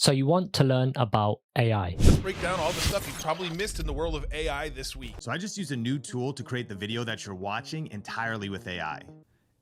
So you want to learn about AI. Let's break down all the stuff you probably missed in the world of AI this week. So I just used a new tool to create the video that you're watching entirely with AI.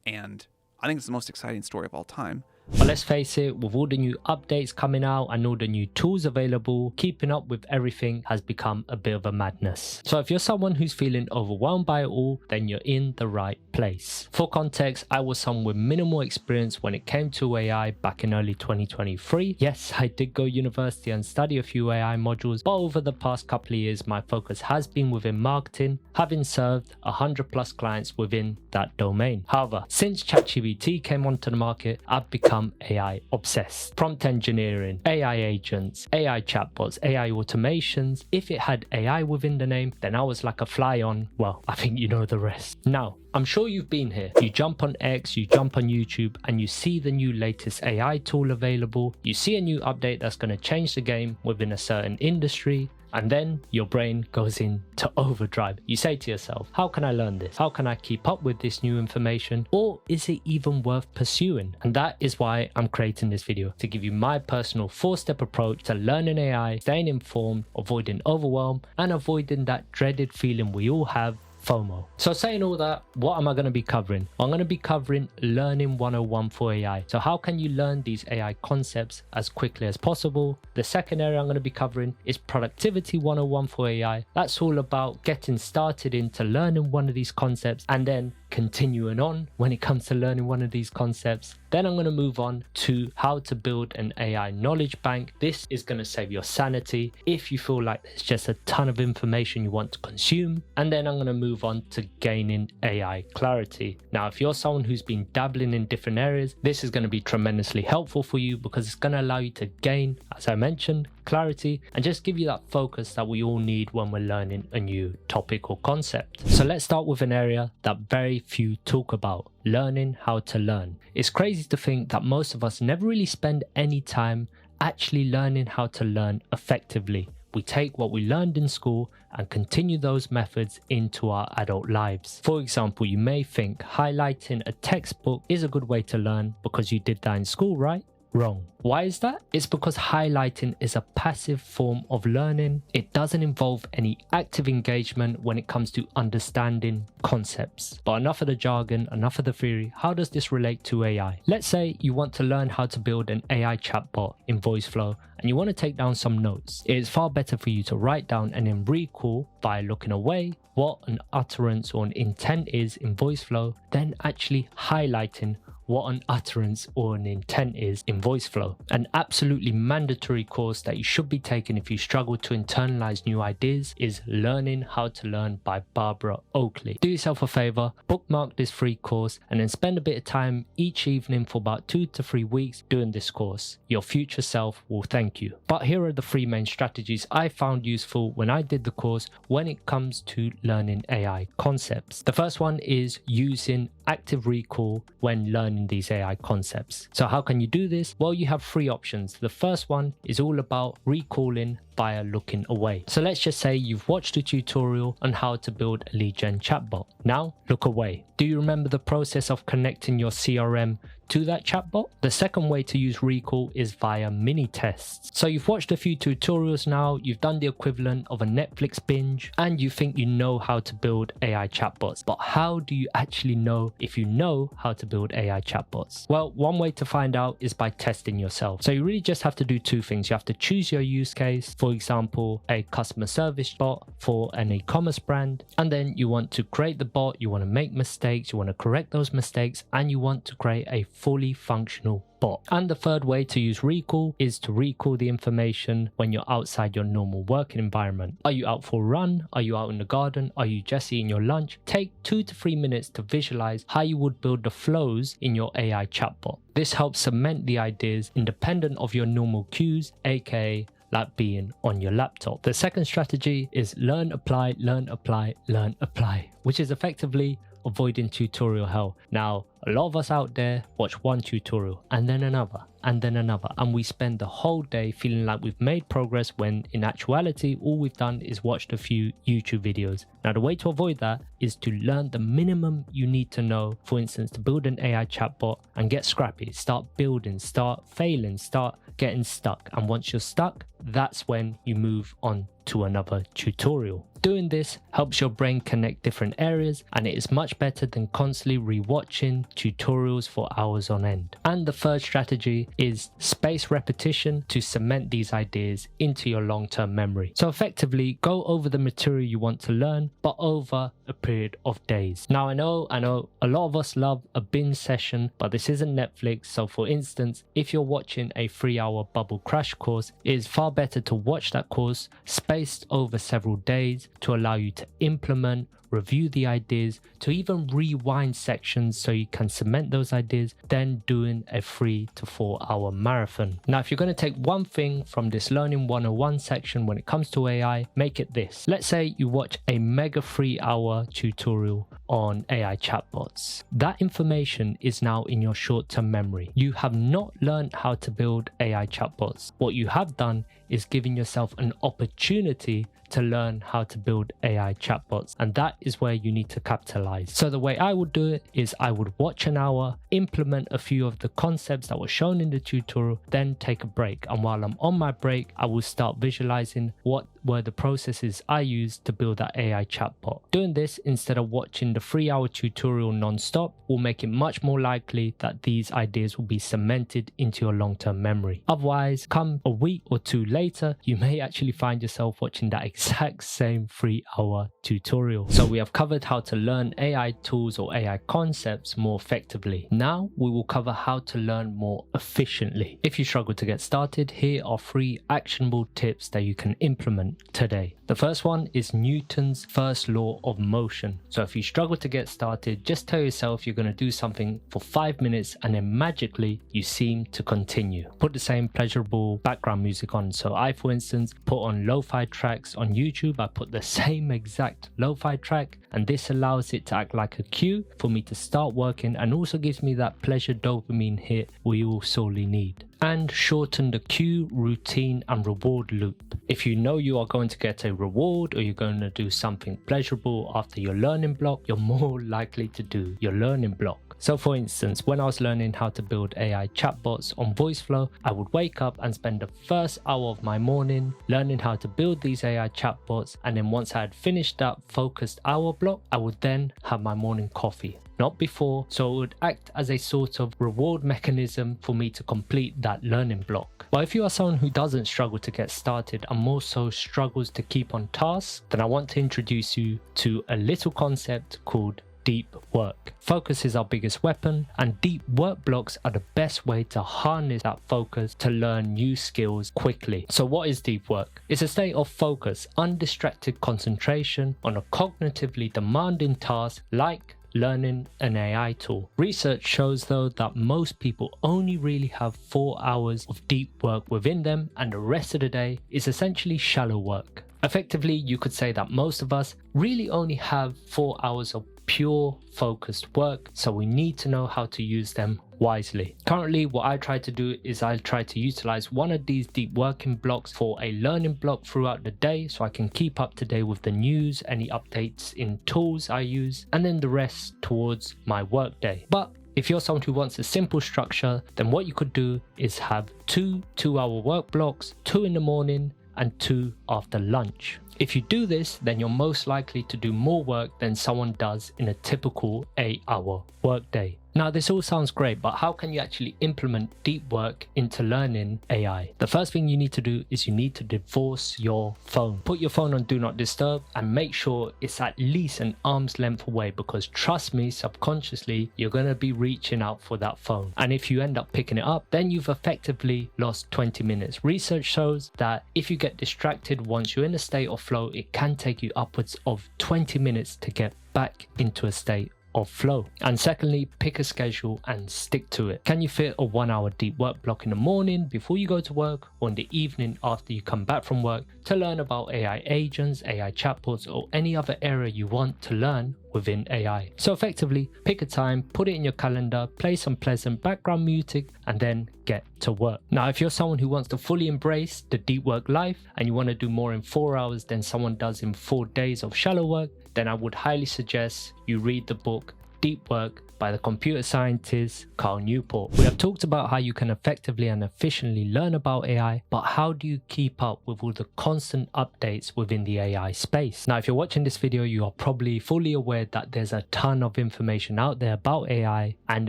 And I think it's the most exciting story of all time. But let's face it, with all the new updates coming out and all the new tools available, keeping up with everything has become a bit of a madness. So if you're someone who's feeling overwhelmed by it all, then you're in the right place. For context, I was someone with minimal experience when it came to AI back in early 2023. Yes, I did go university and study a few AI modules, but over the past couple of years, my focus has been within marketing, having served 100+ clients within that domain. However, since ChatGPT came onto the market, I've become AI obsessed. Prompt engineering, AI agents, AI chatbots, AI automations. If it had AI within the name, then I was like a fly on, well, I think you know the rest. Now, I'm sure you've been here. You jump on X, you jump on YouTube, and you see the new latest AI tool available. You see a new update that's going to change the game within a certain industry. And then your brain goes into overdrive. You say to yourself, how can I learn this? How can I keep up with this new information? Or is it even worth pursuing? And that is why I'm creating this video, to give you my personal 4-step approach to learning AI, staying informed, avoiding overwhelm, and avoiding that dreaded feeling we all have, FOMO. So saying all that, what am I going to be covering? I'm going to be covering Learning 101 for AI. So how can you learn these AI concepts as quickly as possible? The second area I'm going to be covering is Productivity 101 for AI. That's all about getting started into learning one of these concepts and then continuing on when it comes to learning one of these concepts. Then I'm going to move on to how to build an AI knowledge bank. This is going to save your sanity if you feel like there's just a ton of information you want to consume. And then I'm going to move on to gaining AI clarity. Now, if you're someone who's been dabbling in different areas, this is going to be tremendously helpful for you because it's going to allow you to gain, as I mentioned, clarity and just give you that focus that we all need when we're learning a new topic or concept. So let's start with an area that very few talk about: learning how to learn. It's crazy to think that most of us never really spend any time actually learning how to learn effectively. We take what we learned in school and continue those methods into our adult lives. For example, you may think highlighting a textbook is a good way to learn because you did that in school, right? Wrong. Why is that? It's because highlighting is a passive form of learning. It doesn't involve any active engagement when it comes to understanding concepts. But enough of the jargon, enough of the theory. How does this relate to AI? Let's say you want to learn how to build an AI chatbot in Voiceflow and you want to take down some notes. It is far better for you to write down and then recall by looking away what an utterance or an intent is in Voiceflow, than actually highlighting what an utterance or an intent is in Voiceflow. An absolutely mandatory course that you should be taking if you struggle to internalize new ideas is Learning How to Learn by Barbara Oakley. Do yourself a favor, bookmark this free course and then spend a bit of time each evening for about 2 to 3 weeks doing this course. Your future self will thank you. But here are the 3 main strategies I found useful when I did the course when it comes to learning AI concepts. The first one is using active recall when learning these AI concepts. So how can you do this? Well, you have 3 options. The first one is all about recalling via looking away. So let's just say you've watched a tutorial on how to build a lead gen chatbot. Now look away. Do you remember the process of connecting your CRM to that chatbot? The second way to use recall is via mini tests. So you've watched a few tutorials now, you've done the equivalent of a Netflix binge, and you think you know how to build AI chatbots. But how do you actually know if you know how to build AI chatbots? Well, one way to find out is by testing yourself. So you really just have to do 2 things. You have to choose your use case, for example, a customer service bot for an e-commerce brand, and then you want to create the bot, you want to make mistakes, you want to correct those mistakes, and you want to create a fully functional bot. And the third way to use recall is to recall the information when you're outside your normal working environment. Are you out for a run? Are you out in the garden? Are you just eating your lunch? Take 2 to 3 minutes to visualize how you would build the flows in your AI chatbot. This helps cement the ideas independent of your normal cues, aka like being on your laptop. The second strategy is learn, apply, learn, apply, learn, apply, which is effectively avoiding tutorial hell. Now, a lot of us out there watch one tutorial and then another and then another, and we spend the whole day feeling like we've made progress when in actuality all we've done is watched a few YouTube videos. Now, the way to avoid that is to learn the minimum you need to know, for instance, to build an AI chatbot, and get scrappy. Start building, start failing, start getting stuck, and once you're stuck, that's when you move on to another tutorial. Doing this helps your brain connect different areas, and it is much better than constantly rewatching tutorials for hours on end. And the third strategy is space repetition to cement these ideas into your long-term memory. So effectively, go over the material you want to learn, but over a period of days. Now, I know a lot of us love a binge session, but this isn't Netflix. So for instance, if you're watching a 3-hour bubble crash course, it is far better to watch that course spaced over several days to allow you to implement, review the ideas, to even rewind sections so you can cement those ideas, then doing a 3 to 4 hour marathon. Now, if you're going to take one thing from this Learning 101 section when it comes to AI, make it this. Let's say you watch a mega 3-hour tutorial on AI chatbots. That information is now in your short-term memory. You have not learned how to build AI chatbots. What you have done is giving yourself an opportunity to learn how to build AI chatbots, and that is where you need to capitalize. So the way I would do it is I would watch an hour, implement a few of the concepts that were shown in the tutorial, then take a break, and while I'm on my break, I will start visualizing what were the processes I used to build that AI chatbot. Doing this instead of watching the 3-hour tutorial non-stop will make it much more likely that these ideas will be cemented into your long-term memory. Otherwise, come a week or two later, you may actually find yourself watching that exact same 3-hour tutorial. So we have covered how to learn AI tools or AI concepts more effectively. Now we will cover how to learn more efficiently. If you struggle to get started, here are 3 actionable tips that you can implement today. The first one is Newton's first law of motion. So if you struggle to get started, just tell yourself you're going to do something for 5 minutes and then magically you seem to continue. Put the same pleasurable background music on. So I, for instance, put on lo-fi tracks on YouTube. I put the same exact lo-fi track, and this allows it to act like a cue for me to start working, and also gives me that pleasure dopamine hit we all sorely need. And shorten the cue, routine and reward loop. If you know you are going to get a reward or you're going to do something pleasurable after your learning block, you're more likely to do your learning block. So for instance, when I was learning how to build AI chatbots on Voiceflow, I would wake up and spend the first hour of my morning learning how to build these AI chatbots, and then once I had finished that focused hour block, I would then have my morning coffee. Not before, so it would act as a sort of reward mechanism for me to complete that learning block. But if you are someone who doesn't struggle to get started and more so struggles to keep on task, then I want to introduce you to a little concept called deep work. Focus is our biggest weapon, and deep work blocks are the best way to harness that focus to learn new skills quickly. So what is deep work? It's a state of focus, undistracted concentration on a cognitively demanding task like learning an AI tool. Research shows though that most people only really have 4 hours of deep work within them, and the rest of the day is essentially shallow work. Effectively, you could say that most of us really only have 4 hours of pure focused work, so we need to know how to use them wisely. Currently, what I try to do is I try to utilize one of these deep working blocks for a learning block throughout the day, so I can keep up to date with the news, any updates in tools I use, and then the rest towards my work day. But if you're someone who wants a simple structure, then what you could do is have 2 2-hour work blocks, 2 in the morning and 2 after lunch. If you do this, then you're most likely to do more work than someone does in a typical 8-hour workday. Now, this all sounds great, but how can you actually implement deep work into learning AI? The first thing you need to do is you need to divorce your phone. Put your phone on Do Not Disturb and make sure it's at least an arm's length away, because trust me, subconsciously, you're going to be reaching out for that phone. And if you end up picking it up, then you've effectively lost 20 minutes. Research shows that if you get distracted once you're in a state of flow, it can take you upwards of 20 minutes to get back into a state of flow. And secondly, pick a schedule and stick to it. Can you fit a 1-hour deep work block in the morning before you go to work, or in the evening after you come back from work, to learn about AI agents, AI chatbots, or any other area you want to learn within AI. So effectively, pick a time, put it in your calendar, play some pleasant background music, and then get to work. Now, if you're someone who wants to fully embrace the deep work life and you want to do more in 4 hours than someone does in 4 days of shallow work, then I would highly suggest you read the book Deep Work by the computer scientist Carl Newport. We have talked about how you can effectively and efficiently learn about AI, but how do you keep up with all the constant updates within the AI space? Now, if you're watching this video, you are probably fully aware that there's a ton of information out there about AI, and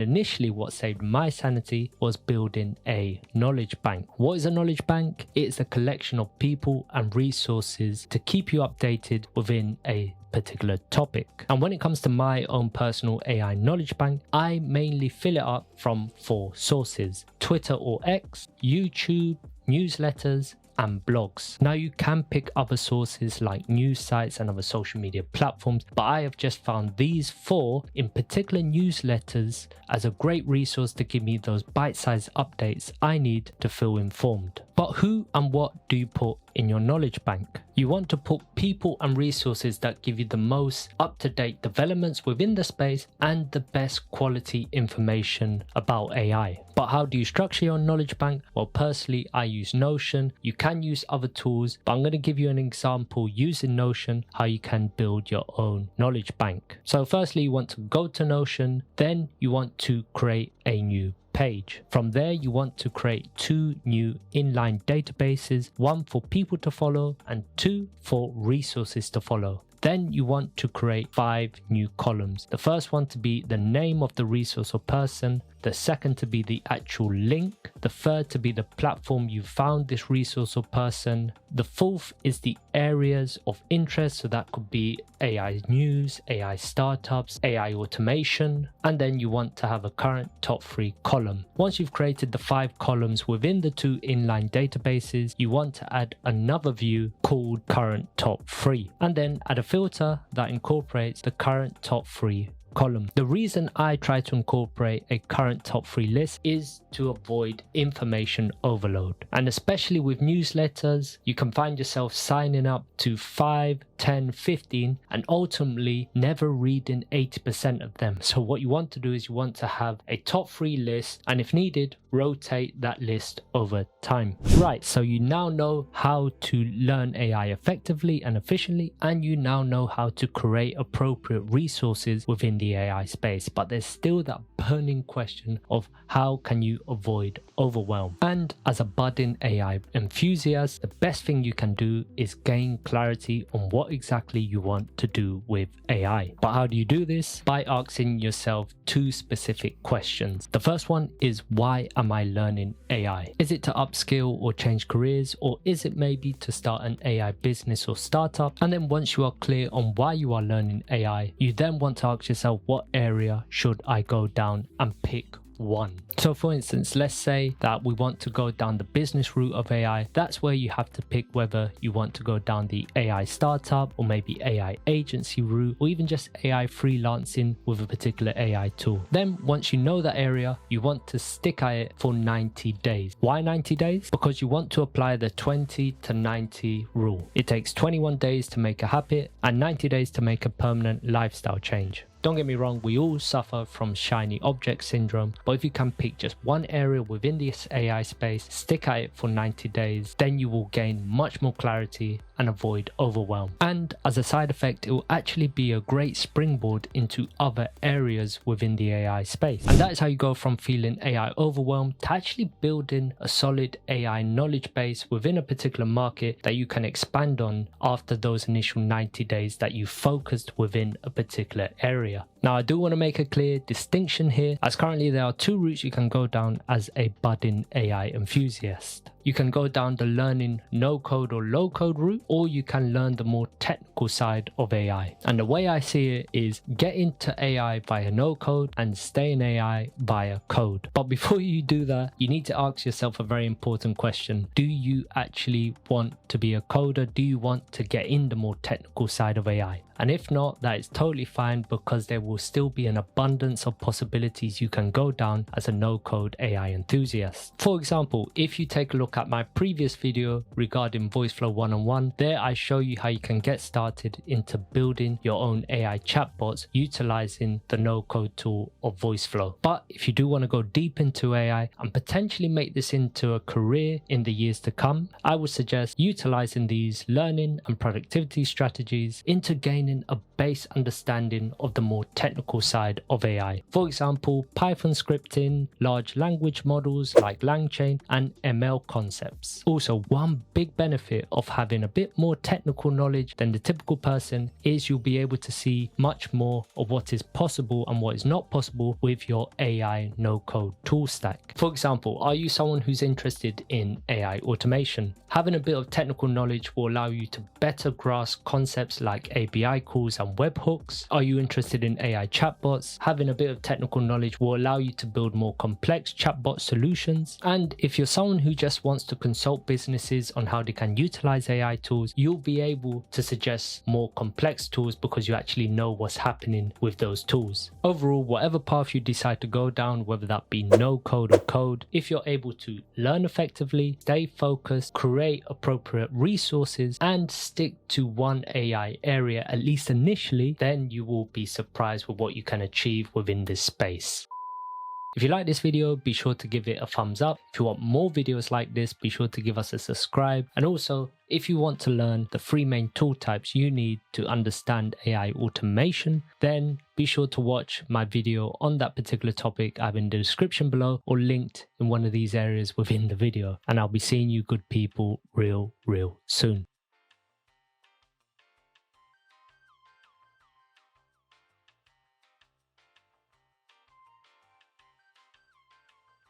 initially what saved my sanity was building a knowledge bank. What is a knowledge bank? It's a collection of people and resources to keep you updated within a particular topic. And when it comes to my own personal AI knowledge bank, I mainly fill it up from 4 sources: Twitter or X, YouTube, newsletters, and blogs. Now, you can pick other sources like news sites and other social media platforms, but I have just found these 4 in particular newsletters as a great resource to give me those bite-sized updates I need to feel informed. But who and what do you put in your knowledge bank? You want to put people and resources that give you the most up-to-date developments within the space and the best quality information about AI. But how do you structure your knowledge bank? Well, personally, I use Notion. You can use other tools, but I'm going to give you an example using Notion, how you can build your own knowledge bank. So firstly, you want to go to Notion, then you want to create a new page. From there, you want to create 2 new inline databases, 1 for people to follow and 2 for resources to follow. Then you want to create 5 new columns. The first one to be the name of the resource or person, the second to be the actual link, the third to be the platform you found this resource or person, the fourth is the areas of interest, so that could be AI news, AI startups, AI automation, and then you want to have a current top 3 column. Once you've created the 5 columns within the 2 inline databases, you want to add another view called current top 3, and then add a filter that incorporates the current top 3 column. The reason I try to incorporate a current top 3 list is to avoid information overload. And especially with newsletters, you can find yourself signing up to 5, 10, 15 and ultimately never reading 80% of them. So what you want to do is you want to have a top 3 list, and if needed, rotate that list over time. Right, so you now know how to learn AI effectively and efficiently, and you now know how to create appropriate resources within the AI space. But there's still that burning question of how can you avoid overwhelm? And as a budding AI enthusiast, the best thing you can do is gain clarity on what exactly you want to do with AI. But how do you do this? By asking yourself 2 specific questions. The first one is, why am I learning AI? Is it to upskill or change careers, or is it maybe to start an AI business or startup? And then once you are clear on why you are learning AI, you then want to ask yourself, what area should I go down and pick one? So for instance, let's say that we want to go down the business route of AI. That's where you have to pick whether you want to go down the AI startup or maybe AI agency route, or even just AI freelancing with a particular AI tool. Then once you know that area, you want to stick at it for 90 days. Why 90 days? Because you want to apply the 20 to 90 rule. It takes 21 days to make a habit and 90 days to make a permanent lifestyle change. Don't get me wrong, we all suffer from shiny object syndrome, but if you can pick just one area within this AI space, stick at it for 90 days, then you will gain much more clarity and avoid overwhelm. And as a side effect, it will actually be a great springboard into other areas within the AI space. And that is how you go from feeling AI overwhelmed to actually building a solid AI knowledge base within a particular market that you can expand on after those initial 90 days that you focused within a particular area. Now, I do want to make a clear distinction here, as currently there are 2 routes you can go down as a budding AI enthusiast. You can go down the learning no-code or low-code route, or you can learn the more technical side of AI. And the way I see it is get into AI via no-code and stay in AI via code. But before you do that, you need to ask yourself a very important question. Do you actually want to be a coder? Do you want to get in the more technical side of AI? And if not, that is totally fine, because there will still be an abundance of possibilities you can go down as a no-code AI enthusiast. For example, if you take a look look at my previous video regarding Voiceflow 101, there I show you how you can get started into building your own AI chatbots utilizing the no-code tool of Voiceflow. But if you do want to go deep into AI and potentially make this into a career in the years to come, I would suggest utilizing these learning and productivity strategies into gaining a base understanding of the more technical side of AI. For example, Python scripting, large language models like LangChain, and ML concepts. Also, one big benefit of having a bit more technical knowledge than the typical person is you'll be able to see much more of what is possible and what is not possible with your AI no-code tool stack. For example, are you someone who's interested in AI automation? Having a bit of technical knowledge will allow you to better grasp concepts like API calls and webhooks. Are you interested in AI chatbots? Having a bit of technical knowledge will allow you to build more complex chatbot solutions. And if you're someone who just wants to consult businesses on how they can utilize AI tools, you'll be able to suggest more complex tools because you actually know what's happening with those tools. Overall, whatever path you decide to go down, whether that be no code or code, if you're able to learn effectively, stay focused, create appropriate resources, and stick to one AI area, at least initially, then you will be surprised with what you can achieve within this space. If you like this video, be sure to give it a thumbs up. If you want more videos like this, be sure to give us a subscribe. And also, if you want to learn the 3 main tool types you need to understand AI automation, then be sure to watch my video on that particular topic either in the description below or linked in one of these areas within the video. And I'll be seeing you good people real soon.